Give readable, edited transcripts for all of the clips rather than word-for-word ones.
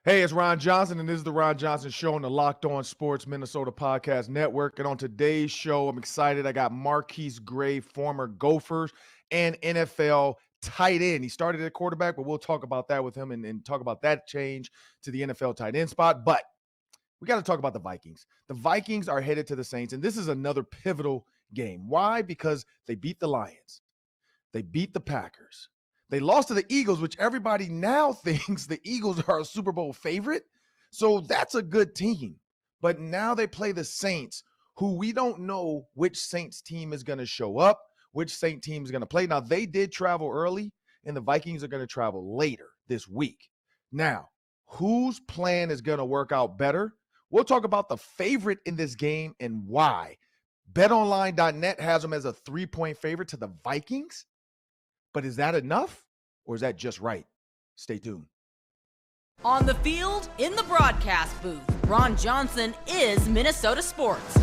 Hey, it's Ron Johnson, and this is the Ron Johnson Show on the Locked On Sports Minnesota Podcast Network. And on today's show, I'm excited. I got Marqueis Gray, former Gophers and NFL tight end. He started at quarterback, but we'll talk about that with him and talk about that change to the NFL tight end spot. But we got to talk about the Vikings. The Vikings are headed to the Saints, and this is another pivotal game. Why? Because they beat the Lions. They beat the Packers. They lost to the Eagles, which everybody now thinks the Eagles are a Super Bowl favorite. So that's a good team. But now they play the Saints, who we don't know which Saints team is going to show up, which Saint team is going to play. Now, they did travel early, and the Vikings are going to travel later this week. Now, whose plan is going to work out better? We'll talk about the favorite in this game and why. BetOnlinenet has them as a 3-point favorite to the Vikings. But is that enough, or is that just right? Stay tuned. On the field, in the broadcast booth, Ron Johnson is Minnesota sports.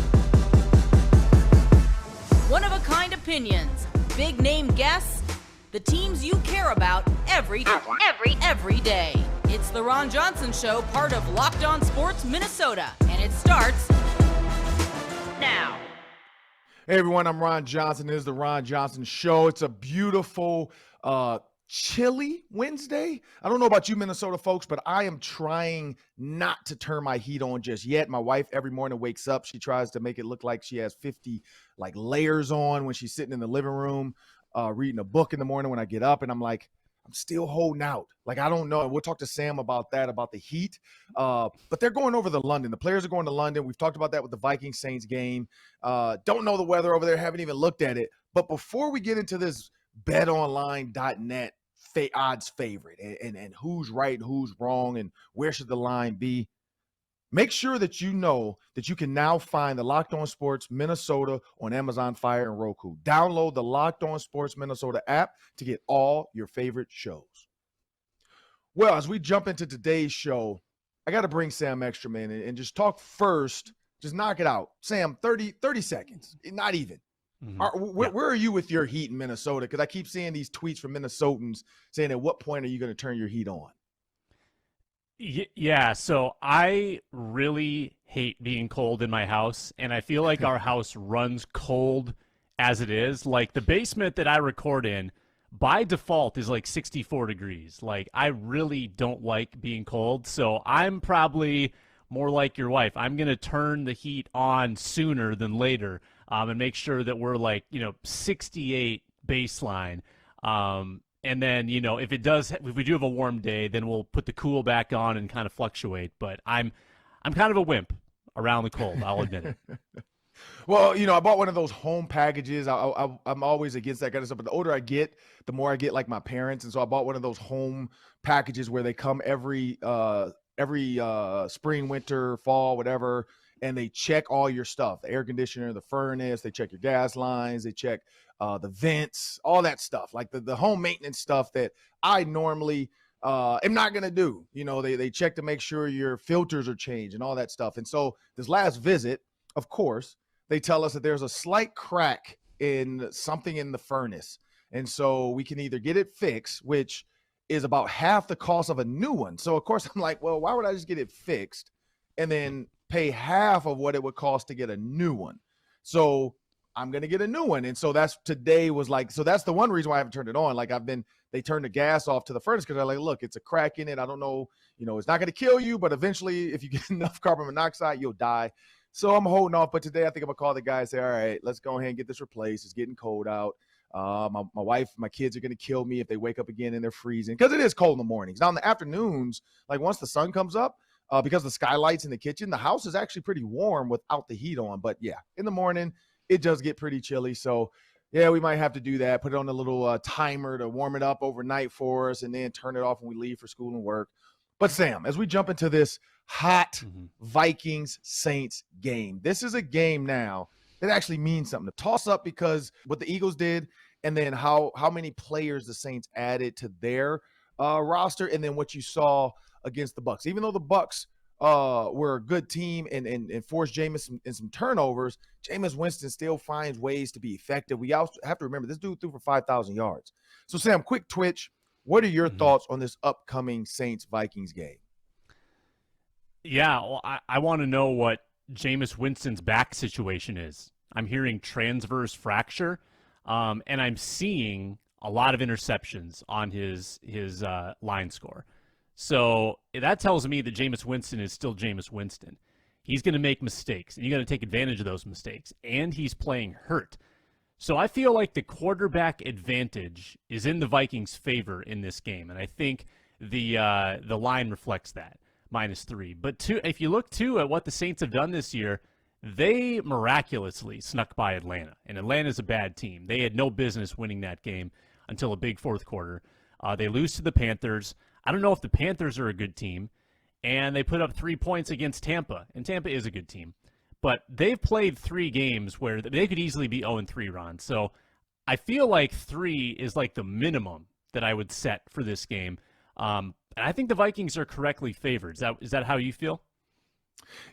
One-of-a-kind opinions, big-name guests, the teams you care about every day. It's the Ron Johnson Show, part of Locked On Sports Minnesota, and it starts now. Hey everyone, I'm Ron Johnson. This is the Ron Johnson Show. It's a beautiful, chilly Wednesday. I don't know about you Minnesota folks, but I am trying not to turn my heat on just yet. My wife every morning wakes up. She tries to make it look like she has 50 layers on when she's sitting in the living room, reading a book in the morning when I get up. And I'm like, I'm still holding out. I don't know. And we'll talk to Sam about that, about the heat. But they're going over to London. The players are going to London. We've talked about that with the Vikings Saints game. Don't know the weather over there. Haven't even looked at it. But before we get into this BetOnlinenet odds favorite and who's right and who's wrong and where should the line be, make sure that you know that you can now find the Locked On Sports Minnesota on Amazon Fire and Roku. Download the Locked On Sports Minnesota app to get all your favorite shows. Well, as we jump into today's show, I got to bring Sam Ekstrom in and just talk first. Just knock it out. Sam, 30 seconds, not even. Where are you with your heat in Minnesota? Because I keep seeing these tweets from Minnesotans saying, at what point are you going to turn your heat on? Yeah, so I really hate being cold in my house, and I feel like our house runs cold as it is. Like, the basement that I record in, by default, is 64 degrees. I really don't like being cold, so I'm probably more like your wife. I'm going to turn the heat on sooner than later and make sure that we're 68 baseline. And then, if we do have a warm day, then we'll put the cool back on and kind of fluctuate. But I'm kind of a wimp around the cold, I'll admit it. Well, I bought one of those home packages. I'm always against that kind of stuff. But the older I get, the more I get like my parents. And so I bought one of those home packages where they come every spring, winter, fall, whatever, and they check all your stuff, the air conditioner, the furnace, they check your gas lines, they check the vents, all that stuff, like the home maintenance stuff that I normally am not going to do. They check to make sure your filters are changed and all that stuff. And so this last visit, of course, they tell us that there's a slight crack in something in the furnace. And so we can either get it fixed, which is about half the cost of a new one. So, of course, I'm like, well, why would I just get it fixed and then pay half of what it would cost to get a new one? So I'm going to get a new one. And so that's the one reason why I haven't turned it on. They turned the gas off to the furnace because they're like, look, it's a crack in it. I don't know, it's not going to kill you, but eventually if you get enough carbon monoxide, you'll die. So I'm holding off. But today I think I'm going to call the guy and say, all right, let's go ahead and get this replaced. It's getting cold out. My wife, my kids are going to kill me if they wake up again and they're freezing because it is cold in the mornings. Now in the afternoons, once the sun comes up, because the skylights in the kitchen, the house is actually pretty warm without the heat on. But yeah, in the morning, it does get pretty chilly. So yeah, we might have to do that. Put it on a little timer to warm it up overnight for us and then turn it off when we leave for school and work. But Sam, as we jump into this hot Vikings Saints game, this is a game now that actually means something. To toss up because what the Eagles did and then how many players the Saints added to their roster and then what you saw against the Bucs. Even though the Bucs were a good team and forced Jameis in some turnovers, Jameis Winston still finds ways to be effective. We also have to remember this dude threw for 5,000 yards. So Sam, quick twitch. What are your thoughts on this upcoming Saints-Vikings game? Yeah, well, I want to know what Jameis Winston's back situation is. I'm hearing transverse fracture, and I'm seeing a lot of interceptions on his line score. So that tells me that Jameis Winston is still Jameis Winston. He's going to make mistakes, and you got to take advantage of those mistakes. And he's playing hurt. So I feel like the quarterback advantage is in the Vikings' favor in this game, and I think the line reflects that, -3. But if you look too at what the Saints have done this year, they miraculously snuck by Atlanta, and Atlanta's a bad team. They had no business winning that game until a big fourth quarter. They lose to the Panthers. I don't know if the Panthers are a good team, and they put up 3 points against Tampa, and Tampa is a good team. But they've played 3 games where they could easily be 0-3, Ron. So I feel like 3 is like the minimum that I would set for this game. And I think the Vikings are correctly favored. Is that how you feel?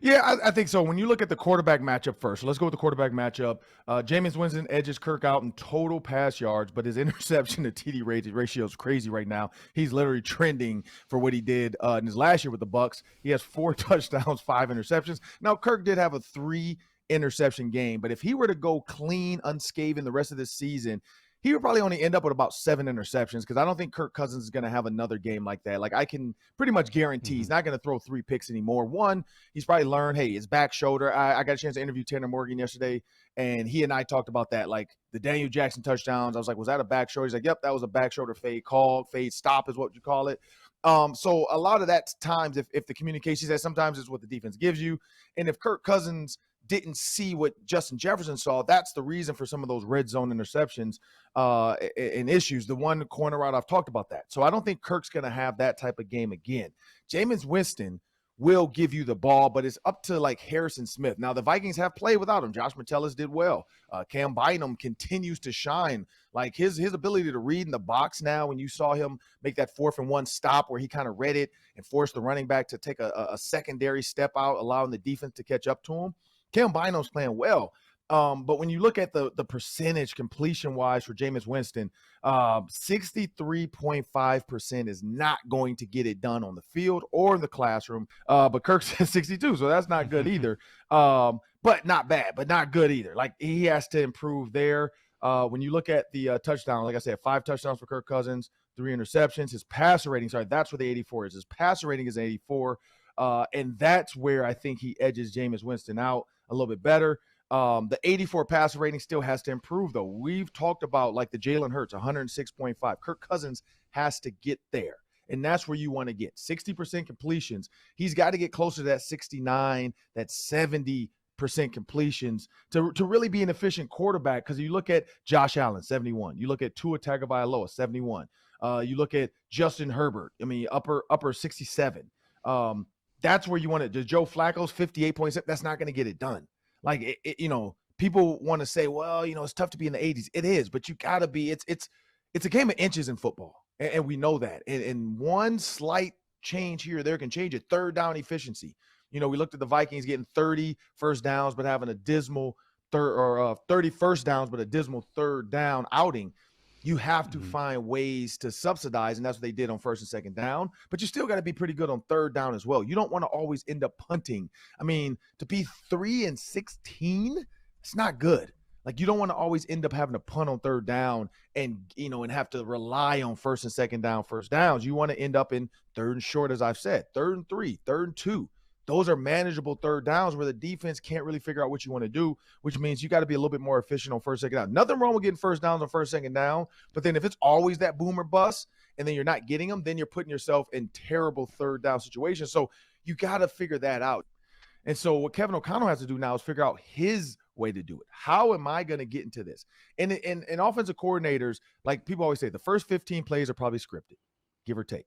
Yeah, I think so. When you look at the quarterback matchup first, so let's go with the quarterback matchup. Jameis Winston edges Kirk out in total pass yards, but his interception to TD ratio is crazy right now. He's literally trending for what he did in his last year with the Bucs. He has 4 touchdowns, 5 interceptions. Now, Kirk did have a 3 interception game, but if he were to go clean, unscathed in the rest of this season, he would probably only end up with about 7 interceptions because I don't think Kirk Cousins is going to have another game like that. Like, I can pretty much guarantee he's not going to throw 3 picks anymore. One, he's probably learned, hey, his back shoulder. I got a chance to interview Tanner Morgan yesterday, and he and I talked about that, like the Daniel Jackson touchdowns. I was like, was that a back shoulder? He's like, yep, that was a back shoulder fade call. Fade stop is what you call it. So a lot of that times, if the communication says sometimes it's what the defense gives you, and if Kirk Cousins didn't see what Justin Jefferson saw, that's the reason for some of those red zone interceptions and issues. The one corner route, I've talked about that. So I don't think Kirk's going to have that type of game again. Jameis Winston will give you the ball, but it's up to like Harrison Smith. Now, the Vikings have played without him. Josh Metellus did well. Cam Bynum continues to shine. Like his ability to read in the box now, when you saw him make that 4th and 1 stop where he kind of read it and forced the running back to take a secondary step out, allowing the defense to catch up to him. Cam Bynum's playing well. But when you look at the percentage completion-wise for Jameis Winston, 63.5% is not going to get it done on the field or in the classroom. But Kirk's at 62, so that's not good either. But not bad, but not good either. Like, he has to improve there. When you look at the touchdown, like I said, 5 touchdowns for Kirk Cousins, 3 interceptions. His passer rating, that's where the 84 is. His passer rating is 84. And that's where I think he edges Jameis Winston out a little bit better. The 84 passer rating still has to improve, though. We've talked about like the Jalen Hurts, 106.5. Kirk Cousins has to get there, and that's where you want to get 60% completions. He's got to get closer to that 69, that 70% completions to really be an efficient quarterback. Because you look at Josh Allen, 71. You look at Tua Tagovailoa, 71. You look at Justin Herbert, upper 67. That's where you want it. Joe Flacco's 58.7. That's not going to get it done. Like, people want to say, well, it's tough to be in the 80s. It is, but you got to be. It's a game of inches in football, and we know that. And one slight change here or there can change it. 3rd down efficiency. We looked at the Vikings getting 30 first downs, but having a dismal 30 first downs, but a dismal 3rd down outing. You have to find ways to subsidize, and that's what they did on 1st and 2nd down. But you still got to be pretty good on 3rd down as well. You don't want to always end up punting. I mean, to be 3-16, it's not good. Like, you don't want to always end up having to punt on 3rd down and have to rely on 1st and 2nd down first downs. You want to end up in 3rd and short, as I've said, 3rd and 3, 3rd and 2. Those are manageable 3rd downs where the defense can't really figure out what you want to do, which means you got to be a little bit more efficient on 1st, 2nd down. Nothing wrong with getting first downs on 1st, 2nd down, but then if it's always that boom or bust and then you're not getting them, then you're putting yourself in terrible 3rd down situations. So you got to figure that out. And so what Kevin O'Connell has to do now is figure out his way to do it. How am I going to get into this? And offensive coordinators, like people always say, the first 15 plays are probably scripted, give or take.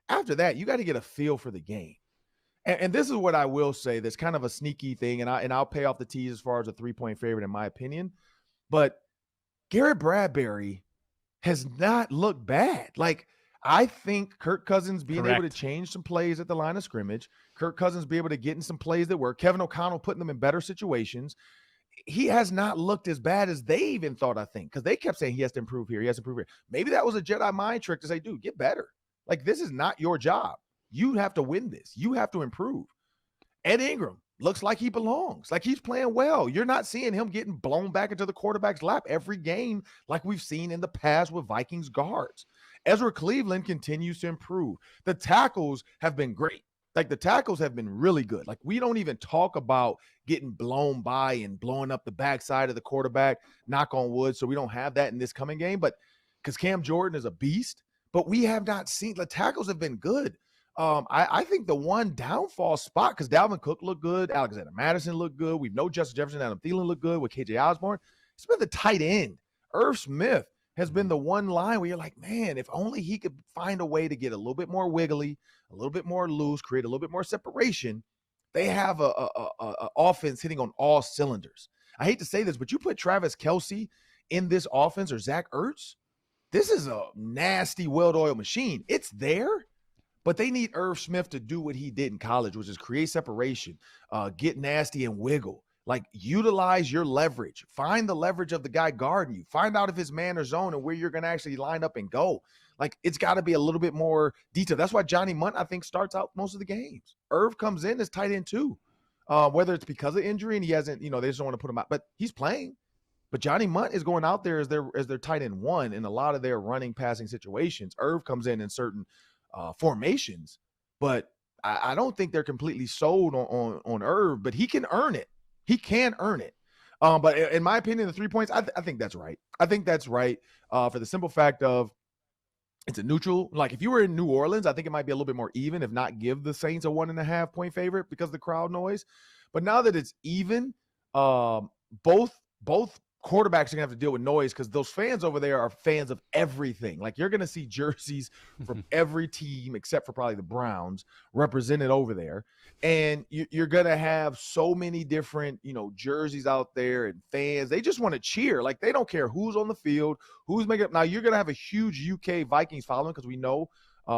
After that, you got to get a feel for the game. And this is what I will say. That's kind of a sneaky thing, and I'll pay off the tease as far as a 3-point favorite in my opinion. But Garrett Bradbury has not looked bad. Like, I think Kirk Cousins being able to change some plays at the line of scrimmage, Kirk Cousins be able to get in some plays that work, Kevin O'Connell putting them in better situations. He has not looked as bad as they even thought, I think, because they kept saying he has to improve here. He has to improve here. Maybe that was a Jedi mind trick to say, dude, get better. Like, this is not your job. You have to win this. You have to improve. Ed Ingram looks like he belongs, like he's playing well. You're not seeing him getting blown back into the quarterback's lap every game like we've seen in the past with Vikings guards. Ezra Cleveland continues to improve. The tackles have been great. Like the tackles have been really good. Like we don't even talk about getting blown by and blowing up the backside of the quarterback, knock on wood. So we don't have that in this coming game, but because Cam Jordan is a beast, but we have not seen the tackles have been good. I think the one downfall spot, because Dalvin Cook looked good, Alexander Madison looked good. We know Justin Jefferson, Adam Thielen looked good with KJ Osborne. It's been the tight end. Irv Smith has been the one line where you're like, man, if only he could find a way to get a little bit more wiggly, a little bit more loose, create a little bit more separation. They have a offense hitting on all cylinders. I hate to say this, but you put Travis Kelce in this offense or Zach Ertz, this is a nasty, well-oiled machine. It's there, but they need Irv Smith to do what he did in college, which is create separation, get nasty and wiggle. Like, utilize your leverage. Find the leverage of the guy guarding you. Find out if it's man or zone and where you're going to actually line up and go. Like, it's got to be a little bit more detailed. That's why Johnny Munt, I think, starts out most of the games. Irv comes in as tight end too, whether it's because of injury and he hasn't, they just don't want to put him out. But he's playing. But Johnny Munt is going out there as their tight end one in a lot of their running, passing situations. Irv comes in certain formations, but I don't think they're completely sold on Irv, but he can earn it. He can earn it. But in my opinion, the 3 points, I think that's right. I think that's right for the simple fact of it's a neutral. Like if you were in New Orleans, I think it might be a little bit more even, if not give the Saints a 1.5 point favorite because of the crowd noise. But now that it's even, both quarterbacks are gonna have to deal with noise because those fans over there are fans of everything. Like you're gonna see jerseys from every team except for probably the Browns represented over there, and you're gonna have so many different jerseys out there and fans. They just want to cheer. Like they don't care who's on the field, who's making up. Now you're gonna have a huge UK Vikings following because we know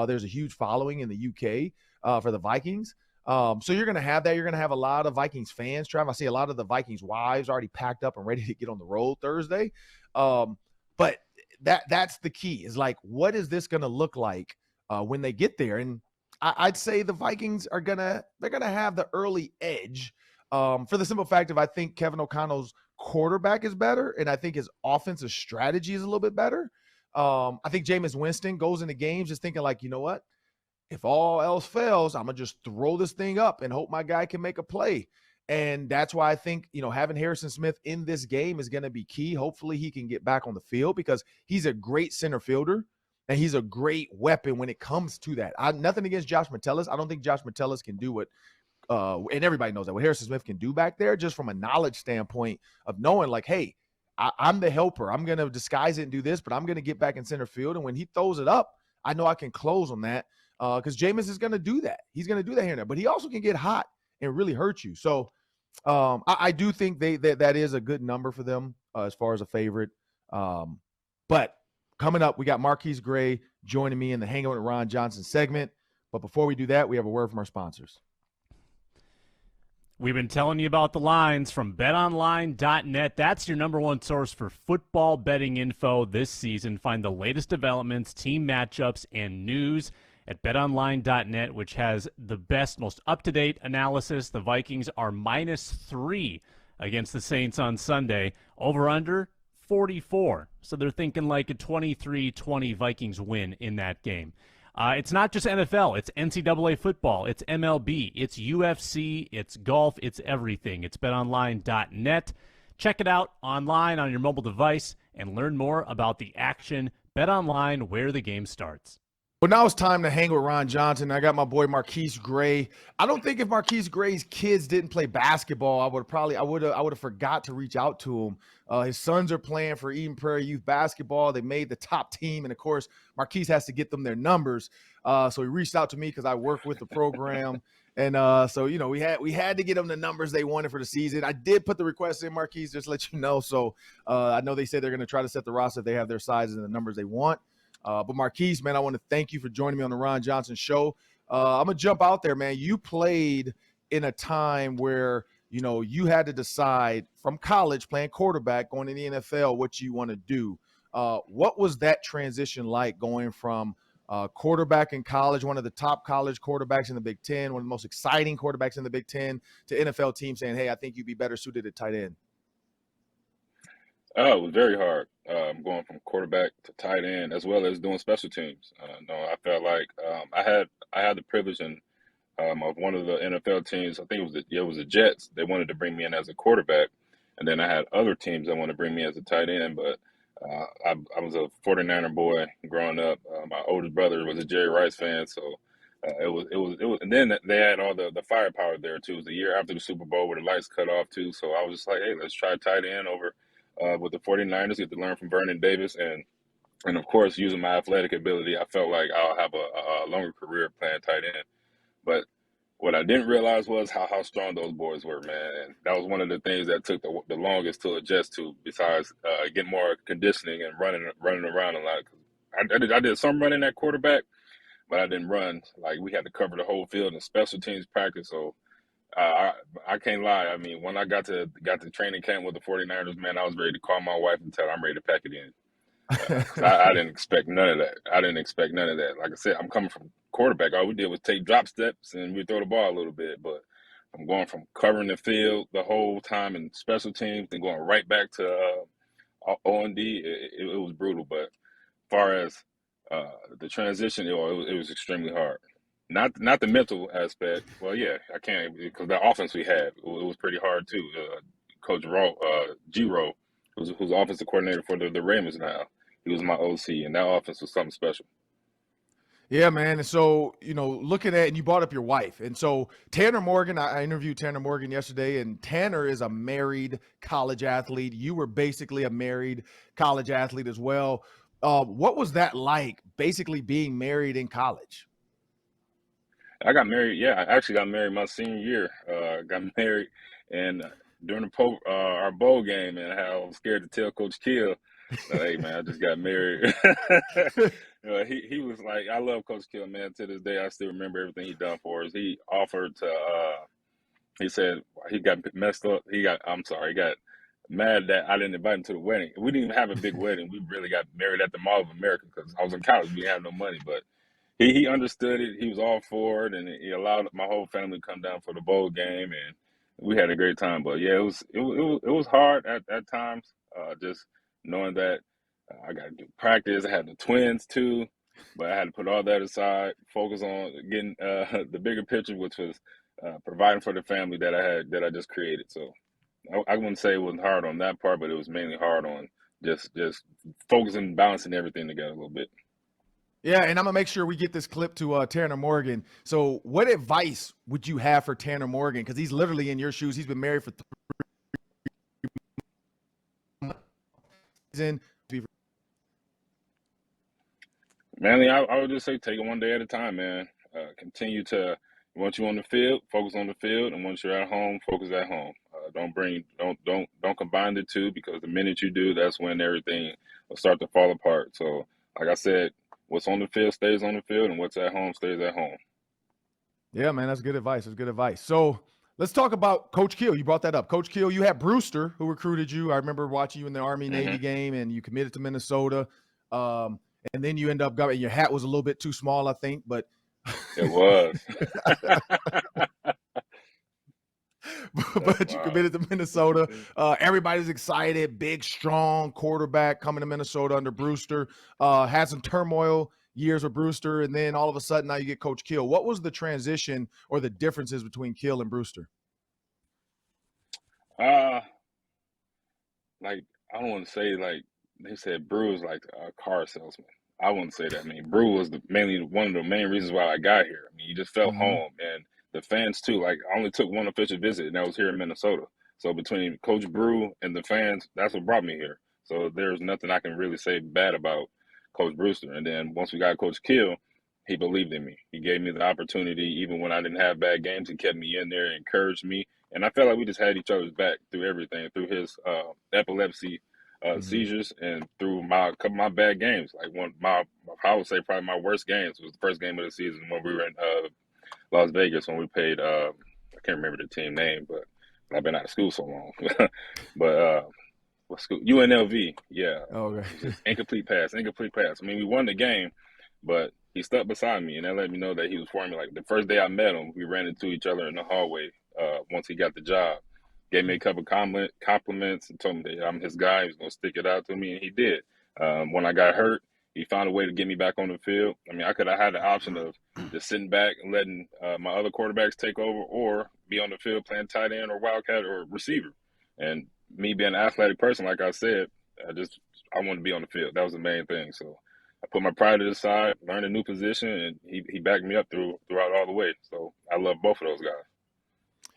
there's a huge following in the UK for the Vikings. So you're going to have that. You're going to have a lot of Vikings fans travel. I see a lot of the Vikings wives already packed up and ready to get on the road Thursday. But that's the key is like, what is this going to look like when they get there? And I'd say the Vikings they're going to have the early edge for the simple fact of I think Kevin O'Connell's quarterback is better. And I think his offensive strategy is a little bit better. I think Jameis Winston goes into games just thinking like, you know what? If all else fails, I'm going to just throw this thing up and hope my guy can make a play. And that's why I think, having Harrison Smith in this game is going to be key. Hopefully he can get back on the field because he's a great center fielder and he's a great weapon when it comes to that. Nothing against Josh Metellus. I don't think Josh Metellus can do what, and everybody knows that, what Harrison Smith can do back there just from a knowledge standpoint of knowing like, hey, I'm the helper. I'm going to disguise it and do this, but I'm going to get back in center field. And when he throws it up, I know I can close on that. Because Jameis is going to do that. He's going to do that here and there. But he also can get hot and really hurt you. So I do think that is a good number for them as far as a favorite. But coming up, we got Marqueis Gray joining me in the Hanging with Ron Johnson segment. But before we do that, we have a word from our sponsors. We've been telling you about the lines from BetOnlinenet. That's your number one source for football betting info this season. Find the latest developments, team matchups, and news at BetOnlinenet, which has the best, most up-to-date analysis. The Vikings are -3 against the Saints on Sunday. Over-under 44. So they're thinking like a 23-20 Vikings win in that game. It's not just NFL. It's NCAA football. It's MLB. It's UFC. It's golf. It's everything. It's BetOnline.net. Check it out online on your mobile device and learn more about the action. BetOnline, where the game starts. Well, now it's time to hang with Ron Johnson. I got my boy Marqueis Gray. I don't think if Marqueis Gray's kids didn't play basketball, I would have forgot to reach out to him. His sons are playing for Eden Prairie Youth basketball. They made the top team, and of course, Marqueis has to get them their numbers. So he reached out to me because I work with the program, and so we had to get them the numbers they wanted for the season. I did put the request in, Marqueis, just to let you know. So I know they said they're going to try to set the roster if they have their sizes and the numbers they want. But Marqueis, man, I want to thank you for joining me on the Ron Johnson Show. I'm going to jump out there, man. You played in a time where, you had to decide from college playing quarterback, going to the NFL, what you want to do. What was that transition like going from quarterback in college, one of the top college quarterbacks in the Big Ten, one of the most exciting quarterbacks in the Big Ten, to NFL teams saying, hey, I think you'd be better suited at tight end? Oh, it was very hard going from quarterback to tight end as well as doing special teams. No, I felt like I had the privilege of one of the NFL teams. I think it was the Jets. They wanted to bring me in as a quarterback, and then I had other teams that wanted to bring me as a tight end. But I was a 49er boy growing up. My oldest brother was a Jerry Rice fan, so it was. And then they had all the firepower there too. It was the year after the Super Bowl where the lights cut off too. So I was just like, hey, let's try tight end over with the 49ers. Get to learn from Vernon Davis and of course using my athletic ability, I felt like I'll have a longer career playing tight end. But what I didn't realize was how strong those boys were, man. And that was one of the things that took the longest to adjust to, besides getting more conditioning and running around a lot. I did some running at quarterback, but I didn't run. Like, we had to cover the whole field in special teams practice. So I can't lie. I mean, when I got to training camp with the 49ers, man, I was ready to call my wife and tell her I'm ready to pack it in. I didn't expect none of that. Like I said, I'm coming from quarterback. All we did was take drop steps and we throw the ball a little bit. But I'm going from covering the field the whole time in special teams and going right back to O&D. It was brutal. But as far as the transition, it was extremely hard. Not the mental aspect. Well, yeah, I can't, because the offense we had, it was pretty hard too. Coach G-Rowe, who's offensive coordinator for the Ravens now. He was my OC, and that offense was something special. Yeah, man. And so, looking at, and you brought up your wife. And so Tanner Morgan, I interviewed Tanner Morgan yesterday, and Tanner is a married college athlete. You were basically a married college athlete as well. What was that like, basically being married in college? I got married. Yeah, I actually got married my senior year. Got married, and during our bowl game, and I was scared to tell Coach Kill, hey, man, I just got married. He was like, I love Coach Kill, man. To this day, I still remember everything he done for us. He offered to, he said he got messed up. He got mad that I didn't invite him to the wedding. We didn't even have a big wedding. We really got married at the Mall of America because I was in college. We didn't have no money, but he understood it. He was all for it, and he allowed my whole family to come down for the bowl game, and we had a great time. But yeah, it was hard at times, just knowing that I got to do practice. I had the twins too, but I had to put all that aside, focus on getting the bigger picture, which was providing for the family that I just created. So I wouldn't say it was hard on that part, but it was mainly hard on just focusing, balancing everything together a little bit. Yeah, and I'm going to make sure we get this clip to Tanner Morgan. So what advice would you have for Tanner Morgan? Because he's literally in your shoes. He's been married for 3 months. Manly, I would just say take it one day at a time, man. Continue to, once you're on the field, focus on the field, and once you're at home, focus at home. Don't combine the two, because the minute you do, that's when everything will start to fall apart. So, like I said, what's on the field stays on the field, and what's at home stays at home. Yeah, man, that's good advice. That's good advice. So let's talk about Coach Kill. You brought that up. Coach Kill, you had Brewster, who recruited you. I remember watching you in the Army-Navy game, and you committed to Minnesota. And then you end up and your hat was a little bit too small, I think, but it was. But you committed to Minnesota. Everybody's excited. Big, strong quarterback coming to Minnesota under Brewster. Had some turmoil years with Brewster, and then all of a sudden now you get Coach Kill. What was the transition or the differences between Kill and Brewster? I don't want to say, like, they said Brew was like a car salesman. I wouldn't say that. I mean, Brew was mainly one of the main reasons why I got here. I mean, you just felt home, and the fans too. Like, I only took one official visit, and that was here in Minnesota. So between Coach Brew and the fans, that's what brought me here. So there's nothing I can really say bad about Coach Brewster. And then once we got Coach Kill, he believed in me. He gave me the opportunity, even when I didn't have bad games. He kept me in there, encouraged me, and I felt like we just had each other's back through everything, through his epilepsy seizures, and through my bad games. Like, I would say probably my worst games was the first game of the season when we were in Las Vegas, when we played, I can't remember the team name, but I've been out of school so long. But what school? UNLV, yeah. Okay. Incomplete pass. I mean, we won the game, but he stuck beside me, and that let me know that he was for me. Like the first day I met him, we ran into each other in the hallway. Once he got the job, gave me a couple compliments and told me that I'm his guy. He was gonna stick it out to me, and he did. When I got hurt, he found a way to get me back on the field. I mean, I could have had the option of just sitting back and letting my other quarterbacks take over, or be on the field playing tight end or wildcat or receiver. And me being an athletic person, like I said, I wanted to be on the field. That was the main thing. So I put my pride to the side, learned a new position, and he backed me up throughout all the way. So I love both of those guys.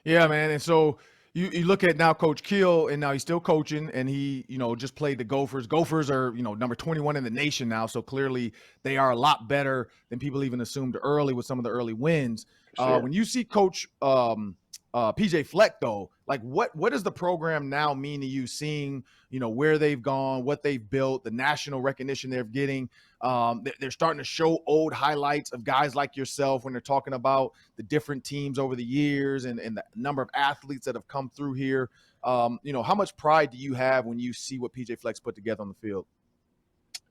Yeah, man. And so you look at now Coach Keel, and now he's still coaching, and he, just played the Gophers. Gophers are, number 21 in the nation now. So clearly they are a lot better than people even assumed early with some of the early wins. Sure. When you see Coach PJ Fleck, though, like what does the program now mean to you, seeing, where they've gone, what they've built, the national recognition they're getting? They're starting to show old highlights of guys like yourself when they're talking about the different teams over the years and the number of athletes that have come through here. How much pride do you have when you see what PJ Fleck's put together on the field?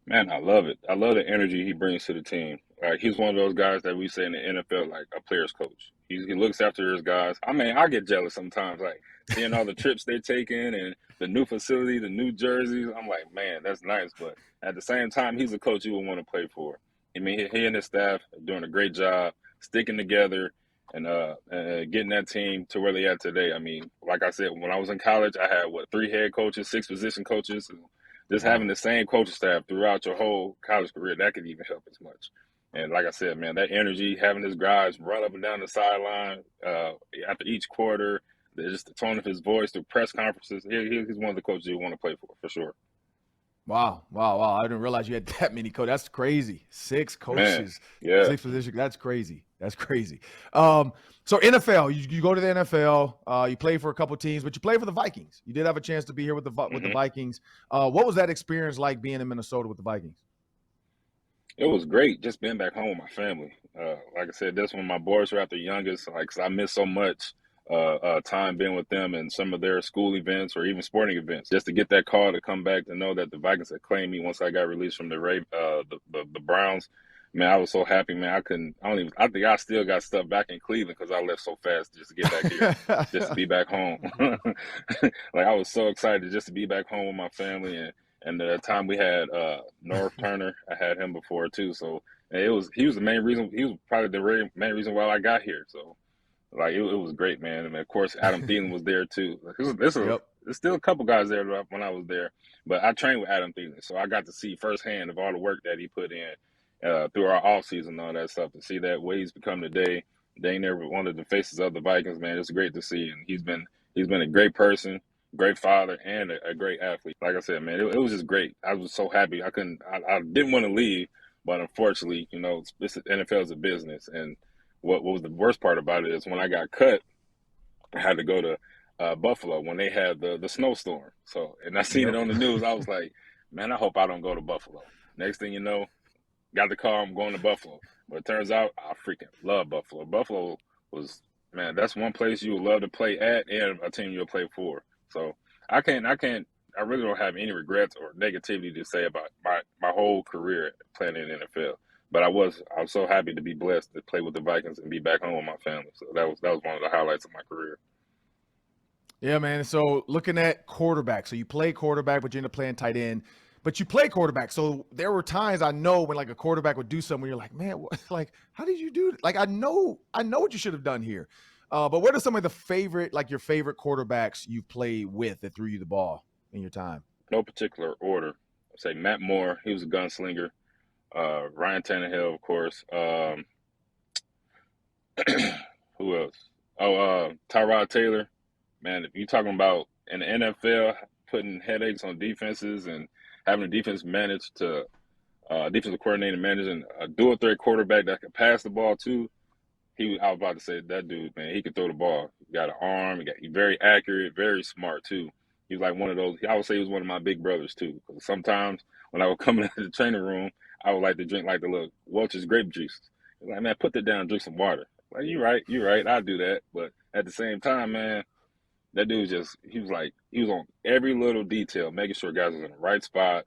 Man, I love it. I love the energy he brings to the team. Like, he's one of those guys that we say in the NFL, like a player's coach. He looks after his guys. I mean, I get jealous sometimes, like seeing all the trips they're taking and the new facility, the new jerseys. I'm like, man, that's nice. But at the same time, he's a coach you would want to play for. I mean, he and his staff are doing a great job sticking together and getting that team to where they are today. I mean, like I said, when I was in college, I had, 3 head coaches, 6 position coaches. And just having the same coaching staff throughout your whole college career, that could even help as much. And like I said, man, that energy, having his guys run up and down the sideline after each quarter, just the tone of his voice through press conferences, he's one of the coaches you want to play for sure. Wow. I didn't realize you had that many coaches. That's crazy. 6 coaches, man, yeah. 6 positions. That's crazy. So NFL, you go to the NFL, you play for a couple teams, but you play for the Vikings. You did have a chance to be here with the Vikings. What was that experience like being in Minnesota with the Vikings? It was great just being back home with my family. Like I said, that's when my boys were at their youngest. Like, 'cause I missed so much time being with them and some of their school events or even sporting events. Just to get that call to come back to know that the Vikings had claimed me once I got released from the Browns. Man, I was so happy, man. I think I still got stuff back in Cleveland because I left so fast just to get back here, just to be back home. Like, I was so excited just to be back home with my family. And the time we had North Turner, I had him before too. So he was the main reason. He was probably the main reason why I got here. So like it was great, man. And of course, Adam Thielen was there too. There's still a couple guys there when I was there, but I trained with Adam Thielen, so I got to see firsthand of all the work that he put in through our off season and all that stuff. To see that what he's become today, they never one of the faces of the Vikings, man. It's great to see, and he's been a great person, great father, and a great athlete. Like I said, man, it was just great. I was so happy. I didn't want to leave, but unfortunately, NFL is a business. And what was the worst part about it is when I got cut, I had to go to Buffalo when they had the snowstorm. So, and I seen it on the news. I was like, man, I hope I don't go to Buffalo. Next thing you know, got the call, I'm going to Buffalo. But it turns out I freaking love Buffalo. Buffalo was, man, that's one place you would love to play at and a team you'll play for. So I really don't have any regrets or negativity to say about my whole career playing in the NFL. But I was so happy to be blessed to play with the Vikings and be back home with my family. So that was one of the highlights of my career. Yeah, man. So looking at quarterback, so you play quarterback, but you end up playing tight end. But you play quarterback. So there were times I know when like a quarterback would do something where you're like, man, like how did you do it? Like I know what you should have done here. But what are some of your favorite quarterbacks you've played with that threw you the ball in your time? No particular order. I'd say Matt Moore, he was a gunslinger. Ryan Tannehill, of course. Who else? Tyrod Taylor. Man, if you're talking about in the NFL, putting headaches on defenses and having a defense manage to defensive coordinator managing a dual threat quarterback that can pass the ball too. I was about to say that dude, man, he could throw the ball. He got an arm. He's very accurate, very smart too. He was like one of those. I would say he was one of my big brothers too. Because sometimes when I would come into the training room, I would like to drink like the little Welch's grape juice. He's like, man, put that down and drink some water. Like, you're right. I'll do that. But at the same time, man, that dude he was on every little detail, making sure guys was in the right spot,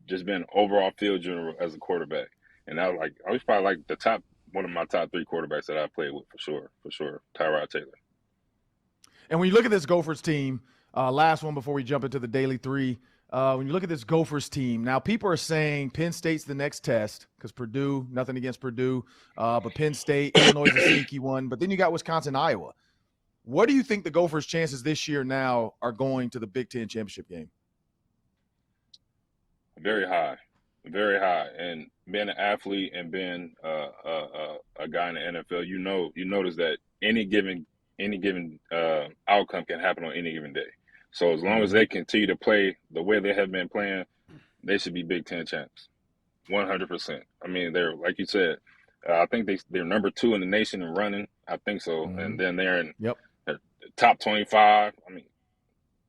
just being an overall field general as a quarterback. And I was probably like one of my top 3 quarterbacks that I played with for sure. Tyrod Taylor. And when you look at this Gophers team, last one before we jump into the Daily 3, when you look at this Gophers team, now people are saying Penn State's the next test because Purdue, nothing against Purdue, but Penn State, Illinois is a sneaky one. But then you got Wisconsin, Iowa. What do you think the Gophers' chances this year now are going to the Big Ten championship game? Very high, very high. And being an athlete and being a guy in the NFL, you notice that any given outcome can happen on any given day. So as long as they continue to play the way they have been playing, they should be Big Ten champs, 100%. I mean, they're like you said. I think they're number 2 in the nation in running. I think so, and then they're in the top 25. I mean,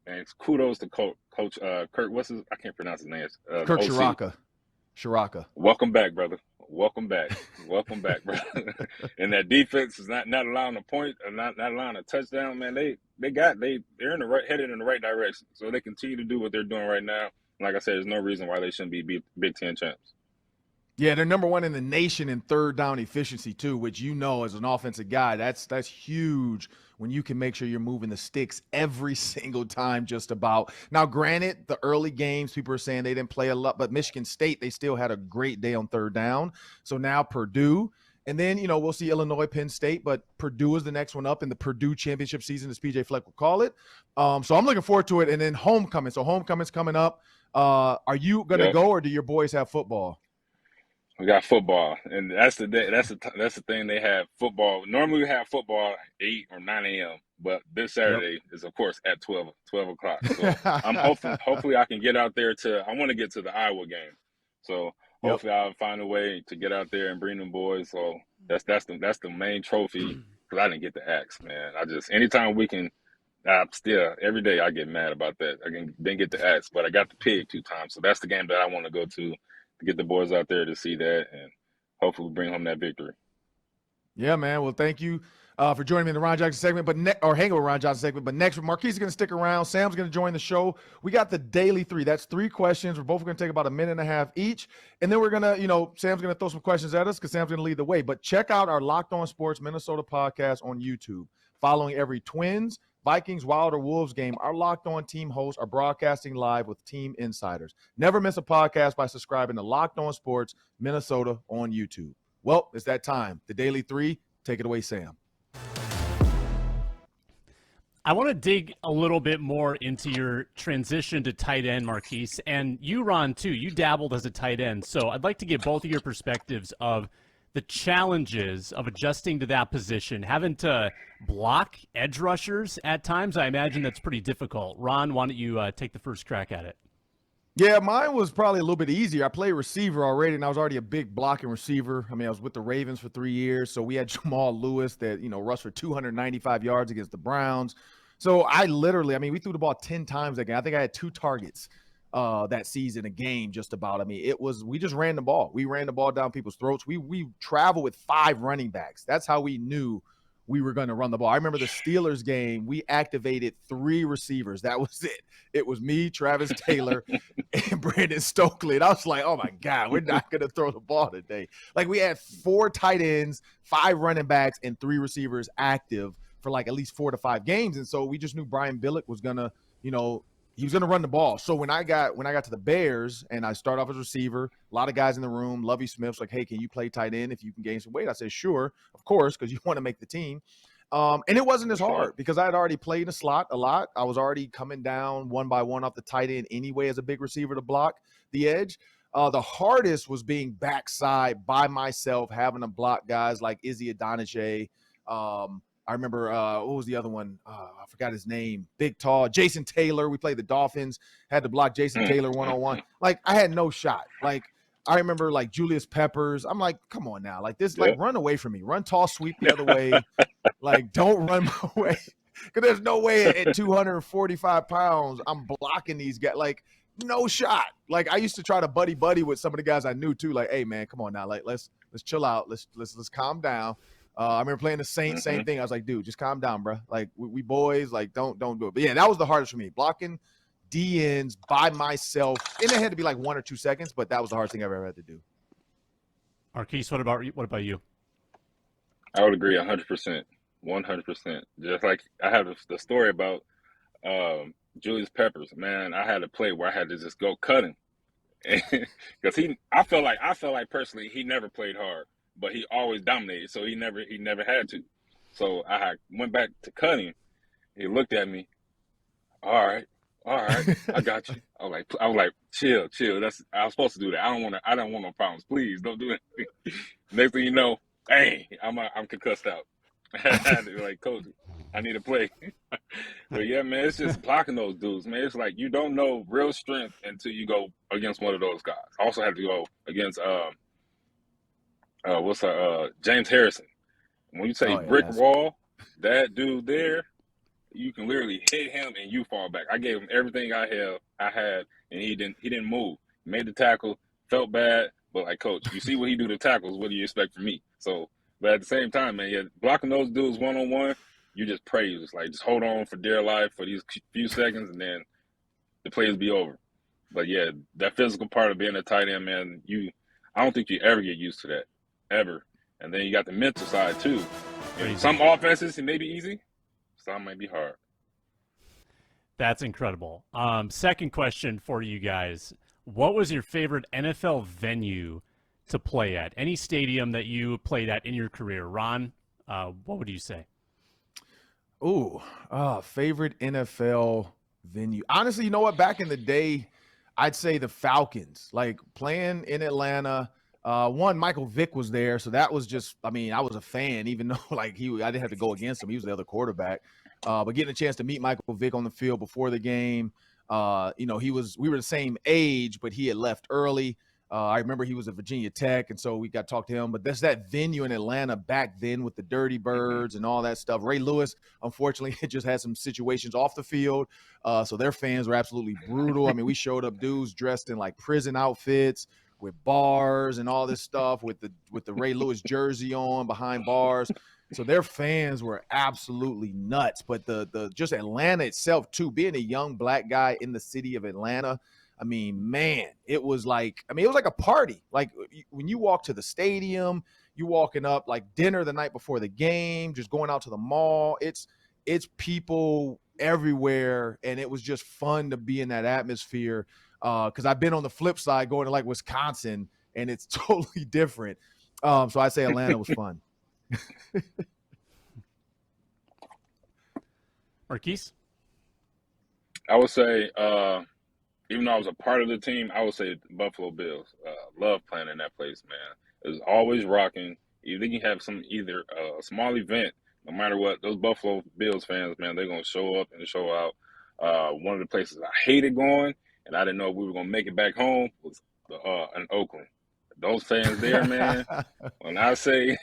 and kudos to Coach Kirk. I can't pronounce his name. Kirk Ciarrocca. Welcome back, brother. Welcome back, brother. And that defense is not allowing a point, or not allowing a touchdown. Man, they're headed in the right direction. So they continue to do what they're doing right now. Like I said, there's no reason why they shouldn't be Big Ten champs. Yeah, they're number 1 in the nation in third down efficiency too, which as an offensive guy, that's huge when you can make sure you're moving the sticks every single time just about. Now, granted, the early games, people are saying they didn't play a lot, but Michigan State, they still had a great day on third down. So now Purdue, and then, we'll see Illinois, Penn State, but Purdue is the next one up in the Purdue championship season, as PJ Fleck will call it. So I'm looking forward to it. And then homecoming. So homecoming's coming up. Are you going to go, or do your boys have football? We got football, and that's the day. That's the thing. They have football. Normally we have football at 8 or 9 a.m., but this Saturday is, of course, at 12 o'clock. So I'm hopefully I can get out there I want to get to the Iowa game. So hopefully I'll find a way to get out there and bring them boys. So that's the main trophy, because I didn't get the axe, man. Anytime we can, every day I get mad about that. I didn't get the axe, but I got the pig 2 times. So that's the game that I want to go to get the boys out there to see that and hopefully bring home that victory. Yeah, man. Well, thank you for joining me in the Ron Johnson segment, hanging with Ron Johnson segment. But next, Marqueis is going to stick around. Sam's going to join the show. We got the Daily 3. That's 3 questions. We're both going to take about a minute and a half each. And then we're going to, Sam's going to throw some questions at us because Sam's going to lead the way. But check out our Locked On Sports Minnesota podcast on YouTube. Following every Twins, Vikings, Wild, or Wolves game, our Locked On team hosts are broadcasting live with team insiders. Never miss a podcast by subscribing to Locked On Sports Minnesota on YouTube. Well, it's that time. The Daily 3. Take it away, Sam. I want to dig a little bit more into your transition to tight end, Marqueis, and you, Ron, too. You dabbled as a tight end, so I'd like to get both of your perspectives of the challenges of adjusting to that position, having to block edge rushers at times. I imagine that's pretty difficult. Ron, why don't you take the first crack at it? Yeah, mine was probably a little bit easier. I played receiver already, and I was already a big blocking receiver. I mean, I was with the Ravens for 3 years, so we had Jamal Lewis that, rushed for 295 yards against the Browns. So we threw the ball 10 times that game. I think I had 2 targets that season, a game just about. I mean, we just ran the ball. We ran the ball down people's throats. We traveled with 5 running backs. That's how we knew we were going to run the ball. I remember the Steelers game, we activated 3 receivers. That was it. It was me, Travis Taylor, and Brandon Stokely. And I was like, oh, my God, we're not going to throw the ball today. Like, we had 4 tight ends, 5 running backs, and 3 receivers active for like at least 4 to 5 games. And so we just knew Brian Billick was going to, he was going to run the ball. So when I got to the Bears and I started off as receiver, a lot of guys in the room, Lovie Smith's like, hey, can you play tight end if you can gain some weight? I said, sure, of course, because you want to make the team. And it wasn't as hard because I had already played in the slot a lot. I was already coming down one by one off the tight end anyway as a big receiver to block the edge. The hardest was being backside by myself, having to block guys like Izzy Adonijay. I remember, what was the other one? I forgot his name. Big, tall. Jason Taylor. We played the Dolphins. Had to block Jason Taylor one-on-one. Like, I had no shot. Like, I remember, like, Julius Peppers. I'm like, come on now. Like, this, like, run away from me. Run tall, sweep the other way. Like, don't run my way. Because there's no way at 245 pounds I'm blocking these guys. Like, no shot. Like, I used to try to buddy with some of the guys I knew, too. Like, hey, man, come on now. Like, let's chill out. Let's calm down. I remember playing the Saints, same thing. I was like, dude, just calm down, bro. Like, we boys, like, don't do it. But, yeah, that was the hardest for me. Blocking DNs by myself. And it had to be like 1 or 2 seconds, but that was the hardest thing I've ever had to do. Marqueis, what about you? I would agree 100%, 100%. Just like I have the story about Julius Peppers. Man, I had a play where I had to just go cut him because I felt like personally he never played hard, but he always dominated, so he never had to. So went back to cut him. He looked at me. All right, I got you. I was like, chill, chill. I was supposed to do that. I don't want no problems. Please don't do it. Next thing you know, dang, I'm concussed out. I had to be like, coach, I need to play. But yeah, man, it's just blocking those dudes, man. It's like you don't know real strength until you go against one of those guys. I also had to go against James Harrison. When you say brick wall, that dude there, you can literally hit him and you fall back. I gave him everything I had, and he didn't move. Made the tackle, felt bad, but like, coach, you see what he do to tackles. What do you expect from me? So, but at the same time, man, yeah, blocking those dudes one-on-one, you just pray. You just hold on for dear life for these few seconds, and then the plays be over. But yeah, that physical part of being a tight end, man, I don't think you ever get used to that, ever. And then you got the mental side too. Some offenses it may be easy, some might be hard. That's incredible. Second question for you guys. What was your favorite NFL venue to play at? Any stadium that you played at in your career? Ron, what would you say? Favorite NFL venue. Honestly, you know what? Back in the day, I'd say the Falcons. Like playing in Atlanta. Michael Vick was there, so that was just. I mean, I was a fan, even though I didn't have to go against him. He was the other quarterback. But getting a chance to meet Michael Vick on the field before the game, we were the same age, but he had left early. I remember he was at Virginia Tech, and so we got to talk to him. But that's that venue in Atlanta back then with the Dirty Birds and all that stuff. Ray Lewis, unfortunately, had just had some situations off the field, so their fans were absolutely brutal. I mean, we showed up dudes dressed in like prison outfits with bars and all this stuff with the Ray Lewis jersey on behind bars. So their fans were absolutely nuts. But the just Atlanta itself too, being a young black guy in the city of Atlanta, I mean, man, it was like a party. Like when you walk to the stadium, you walking up like dinner the night before the game, just going out to the mall. It's people everywhere, and it was just fun to be in that atmosphere. Because I've been on the flip side going to like Wisconsin, and it's totally different. So I say Atlanta was fun. Marqueis? I would say, even though I was a part of the team, I would say Buffalo Bills. Love playing in that place, man. It was always rocking. You think you have either a small event, no matter what, those Buffalo Bills fans, man, they're going to show up and show out. One of the places I hated going, and I didn't know if we were going to make it back home, was in Oakland. Those fans there, man, when I say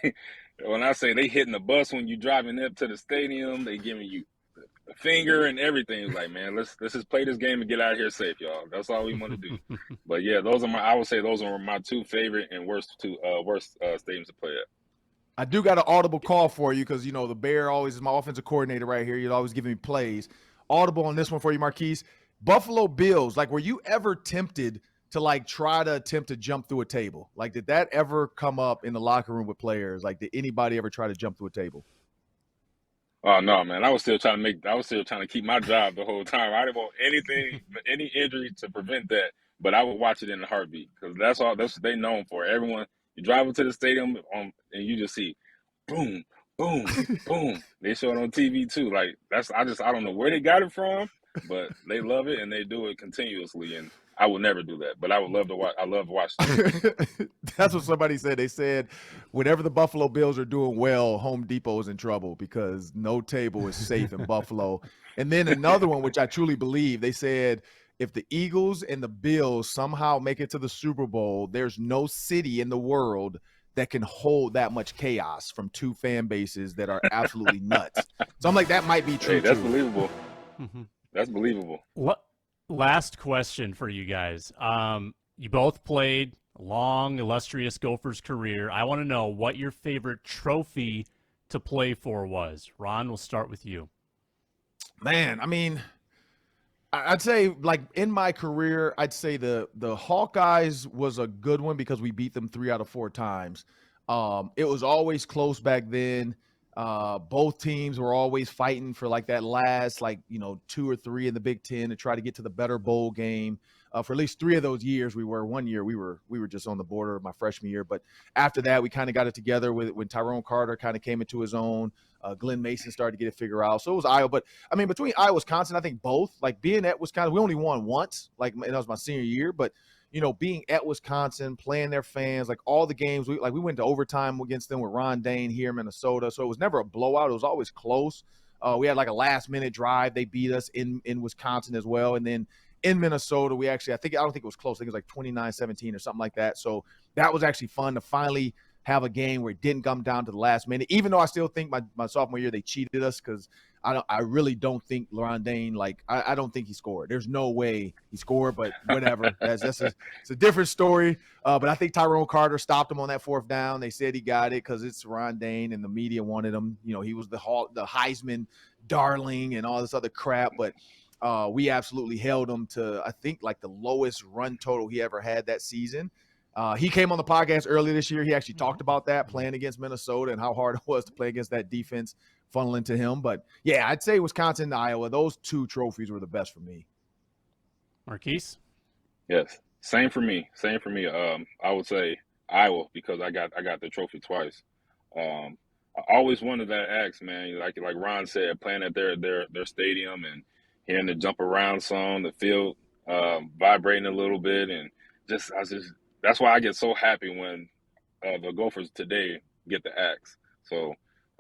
they hitting the bus when you driving up to the stadium, they giving you the finger and everything. It's like, man, let's just play this game and get out of here safe, y'all. That's all we want to do. But yeah, I would say those are my two favorite and worst stadiums to play at. I do got an audible call for you because, the Bear always is my offensive coordinator right here. He's always giving me plays. Audible on this one for you, Marquise. Buffalo Bills, like, were you ever tempted to, like, try to attempt to jump through a table? Like, did that ever come up in the locker room with players? Like, did anybody ever try to jump through a table? Oh, no, man. I was still trying to keep my job the whole time. I didn't want any injury to prevent that, but I would watch it in a heartbeat because that's what they're known for. Everyone, you drive into the stadium and you just see boom, boom, boom. They show it on TV too. Like I don't know where they got it from, but they love it and they do it continuously. And I would never do that, but I would love to watch. I love to watch. That's what somebody said. They said whenever the Buffalo Bills are doing well, Home Depot is in trouble because no table is safe in Buffalo. And then another one, which I truly believe, they said if the Eagles and the Bills somehow make it to the Super Bowl, there's no city in the world that can hold that much chaos from two fan bases that are absolutely nuts. So I'm like, that might be true. Hey, that's believable. That's believable. Last question for you guys. You both played a long, illustrious Gophers career. I want to know what your favorite trophy to play for was. Ron, we'll start with you. Man, I mean, I'd say, like, in my career, I'd say the Hawkeyes was a good one because we beat them 3 out of 4 times. It was always close back then. Both teams were always fighting for like that last, like, 2 or 3 in the Big Ten to try to get to the better bowl game. For at least 3 of those years, we were. One year we were just on the border of my freshman year, but after that, we kind of got it together with when Tyrone Carter kind of came into his own. Glenn Mason started to get it figured out. So it was Iowa. But, I mean, between Iowa and Wisconsin, I think both, like, being at Wisconsin, we only won once, like, and that was my senior year. But, being at Wisconsin, playing their fans, like, all the games, we went to overtime against them with Ron Dane here in Minnesota. So it was never a blowout. It was always close. We had, like, a last-minute drive. They beat us in Wisconsin as well. And then in Minnesota, I don't think it was close. I think it was like 29-17 or something like that. So that was actually fun to finally have a game where it didn't come down to the last minute, even though I still think my sophomore year they cheated us because I really don't think Ron Dane, like, I don't think he scored. There's no way he scored, but whatever. it's a different story. But I think Tyrone Carter stopped him on that 4th down. They said he got it because it's Ron Dane and the media wanted him. He was the Heisman darling and all this other crap, but we absolutely held him to, I think, like the lowest run total he ever had that season. He came on the podcast earlier this year. He actually talked about that, playing against Minnesota and how hard it was to play against that defense funneling to him. But, yeah, I'd say Wisconsin and Iowa, those 2 trophies were the best for me. Marqueis? Yes, same for me. I would say Iowa because I got the trophy twice. I always wanted that axe, man. Like Ron said, playing at their stadium and hearing the jump around song, the field vibrating a little bit, and that's why I get so happy when the Gophers today get the axe. So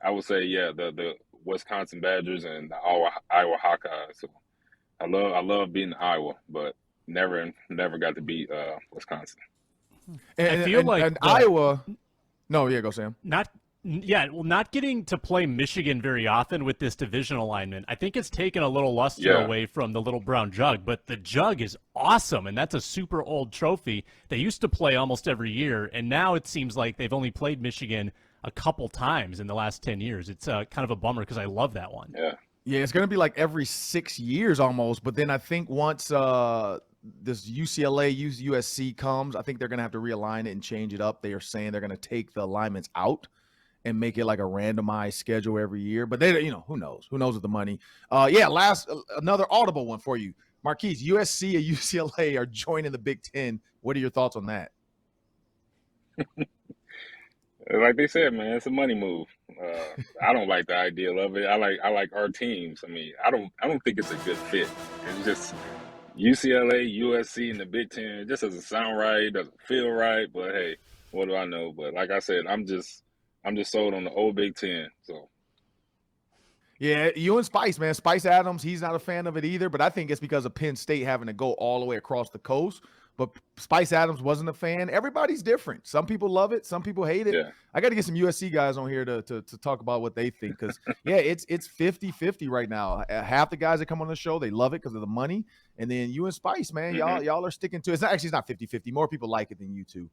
I would say, yeah, the Wisconsin Badgers and the Iowa Hawkeyes. So I love beating Iowa, but never got to beat Wisconsin. I feel like Iowa. No, yeah, go Sam. Not getting to play Michigan very often with this division alignment. I think it's taken a little luster away from the little brown jug, but the jug is awesome, and that's a super old trophy. They used to play almost every year, and now it seems like they've only played Michigan a couple times in the last 10 years. It's kind of a bummer because I love that one. Yeah, it's going to be like every 6 years almost, but then I think once this UCLA, USC comes, I think they're going to have to realign it and change it up. They are saying they're going to take the alignments out and make it like a randomized schedule every year. But they, who knows? Who knows with the money? Another audible one for you. Marqueis, USC and UCLA are joining the Big Ten. What are your thoughts on that? Like they said, man, it's a money move. I don't like the idea of it. I like our teams. I mean, I don't think it's a good fit. It's just UCLA, USC, and the Big Ten. It just doesn't sound right. Doesn't feel right. But hey, what do I know? But like I said, I'm just sold on the old Big Ten. So, yeah, you and Spice, man. Spice Adams, he's not a fan of it either, but I think it's because of Penn State having to go all the way across the coast. But Spice Adams wasn't a fan. Everybody's different. Some people love it. Some people hate it. Yeah. I got to get some USC guys on here to talk about what they think because, yeah, it's 50-50 right now. Half the guys that come on the show, they love it because of the money. And then you and Spice, man, y'all are sticking to it. It's not 50-50. More people like it than you two.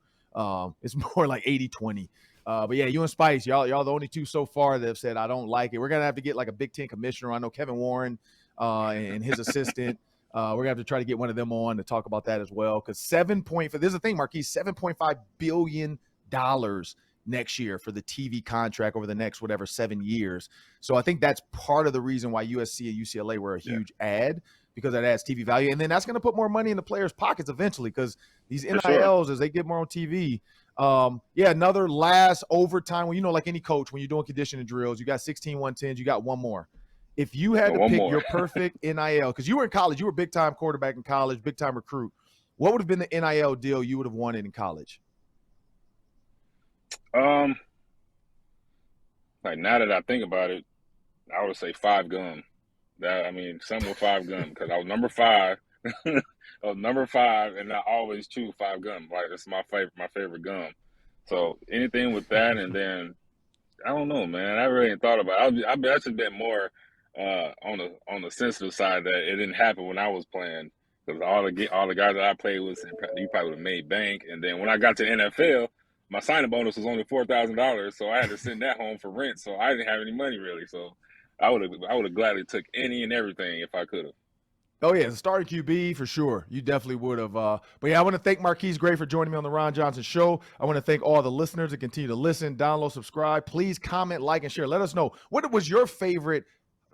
It's more like 80-20. But yeah, you and Spice, y'all the only 2 so far that have said I don't like it. We're gonna have to get like a Big Ten commissioner. I know Kevin Warren and his assistant. We're gonna have to try to get one of them on to talk about that as well. Because this is the thing, Marquis, $7.5 billion next year for the TV contract over the next 7 years. So I think that's part of the reason why USC and UCLA were a huge ad, because that adds TV value, and then that's gonna put more money in the players' pockets eventually because these NILs as they get more on TV. Another last overtime. Well, like any coach, when you're doing conditioning drills, you got 16 110s, you got one more. If you had to pick your perfect NIL, because you were in college, you were a big-time quarterback in college, big-time recruit, what would have been the NIL deal you would have wanted in college? Like now that I think about it, I would say 5 gun. Something with 5 gun because I was number 5. I was number 5, and I always choose 5 gun. Like it's my favorite gun. So anything with that, and then I don't know, man. I really ain't thought about it. I just been more on the sensitive side that it didn't happen when I was playing because all the guys that I played with, you probably would have made bank. And then when I got to NFL, my signing bonus was only $4,000, so I had to send that home for rent. So I didn't have any money really. So I would have gladly took any and everything if I could have. Oh, yeah, the starting QB for sure. You definitely would have. But yeah, I want to thank Marqueis Gray for joining me on the Ron Johnson Show. I want to thank all the listeners that continue to listen, download, subscribe. Please comment, like, and share. Let us know, what was your favorite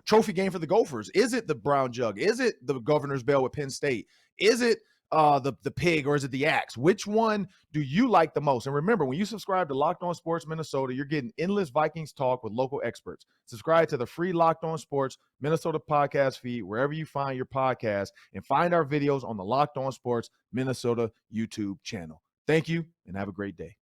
trophy game for the Gophers? Is it the Brown Jug? Is it the Governor's Bell with Penn State? Is it the pig, or is it the axe? Which one do you like the most? And remember, when you subscribe to Locked On Sports Minnesota, you're getting endless Vikings talk with local experts. Subscribe to the free Locked On Sports Minnesota podcast feed wherever you find your podcast, and find our videos on the Locked On Sports Minnesota YouTube channel. Thank you, and have a great day.